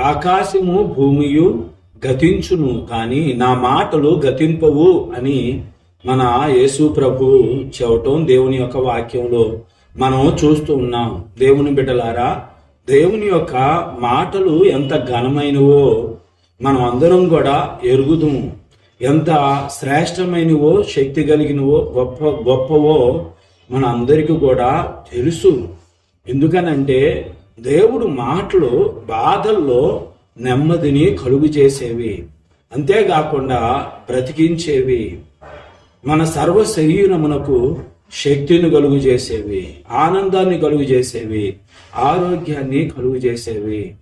ఆకాశము భూమియు గతించును కానీ నా మాటలు గతింపవు అని మన యేసు ప్రభువు చెప్పటం దేవుని యొక్క వాక్యంలో మనం చూస్తూ ఉన్నాం. దేవుని బిడ్డలారా, దేవుని యొక్క మాటలు ఎంత ఘనమైనవో మనం అందరం కూడా ఎరుగుదుము. ఎంత శ్రేష్టమైనవో, శక్తి కలిగినవో, గొప్పవో మన అందరికీ కూడా తెలుసు. ఎందుకనంటే దేవుడు మాటలు బాధల్లో నెమ్మదిని కలుగు చేసేవి, అంతేకాకుండా బ్రతికించేవి, మన సర్వ శరీరమునకు శక్తిని కలుగు చేసేవి, ఆనందాన్ని కలుగు చేసేవి, ఆరోగ్యాన్ని కలుగు చేసేవి.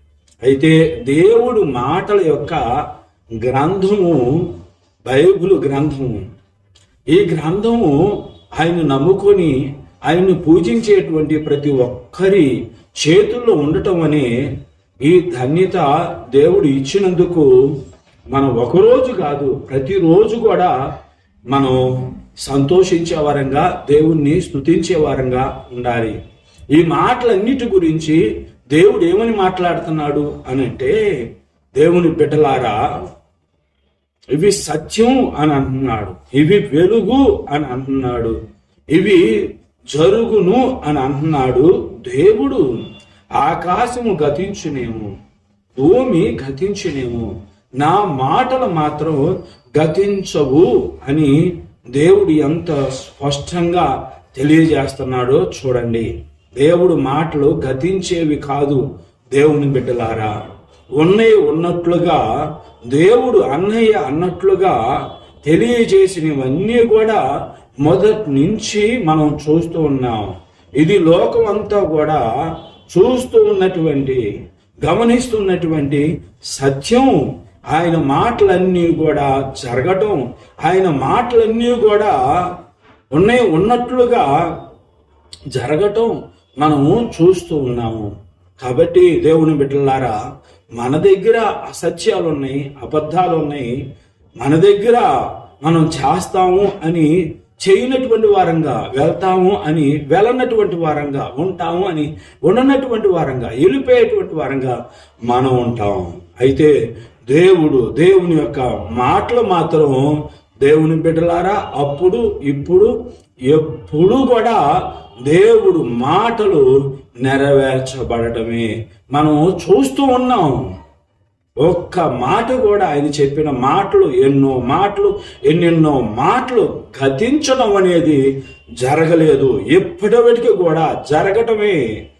అయితే దేవుడు మాటల యొక్క గ్రంథము బైబిల్ గ్రంథము. ఈ గ్రంథము ఆయన నమ్ముకొని ఆయన్ని పూజించేటువంటి ప్రతి ఒక్కరి చేతుల్లో ఉండటం అనే ఈ ధన్యత దేవుడు ఇచ్చినందుకు మనం ఒకరోజు కాదు, ప్రతిరోజు కూడా మనం సంతోషించే వారంగా, దేవుణ్ణి స్తుతించే వారంగా ఉండాలి. ఈ మాటలన్నిటి గురించి దేవుడు ఏమని మాట్లాడుతున్నాడు అని అంటే, దేవుని బిడ్డలారా, ఇవి సత్యం అని అంటున్నాడు, ఇవి వెలుగు అని అంటున్నాడు, ఇవి జరుగును అని అంటున్నాడు దేవుడు. ఆకాశము గతించునేమో, భూమి గతించునేమో, నా మాటలు మాత్రం గతించవు అని దేవుడు ఎంత స్పష్టంగా తెలియజేస్తున్నాడో చూడండి. దేవుడు మాటలు గతించేవి కాదు. దేవుని బిడ్డలారా, ఉన్నట్లుగా దేవుడు అన్నయ్య అన్నట్లుగా తెలియజేసినవన్నీ కూడా మొదటి నుంచి మనం చూస్తూ ఉన్నాం. ఇది లోకం అంతా కూడా చూస్తూ ఉన్నటువంటి, గమనిస్తున్నటువంటి సత్యం. ఆయన మాటలన్నీ కూడా జరగటం, ఆయన మాటలన్నీ కూడా ఉన్నట్లుగా జరగటం మనము చూస్తూ ఉన్నాము. కాబట్టి దేవుని బిడ్డలారా, మన దగ్గర అసత్యాలు ఉన్నాయి, అబద్ధాలు ఉన్నాయి. మన దగ్గర మనం చేస్తాము అని చేయనటువంటి వారంగా, వెళ్తాము అని వెళ్ళనటువంటి వారంగా, ఉంటాము అని ఉండనటువంటి వారంగా, వెళ్ళిపోయేటువంటి వారంగా మనం ఉంటాం. అయితే దేవుని యొక్క మాటలు మాత్రం, దేవుని బిడ్డలారా, అప్పుడు ఇప్పుడు ఎప్పుడు కూడా దేవుడు మాటలు నెరవేర్చబడటమే మనం చూస్తూ ఉన్నాం. ఒక్క మాట కూడా ఆయన చెప్పిన మాటలు, ఎన్నెన్నో మాటలు గతించడం అనేది జరగలేదు. ఎప్పటికీ కూడా జరగటమే.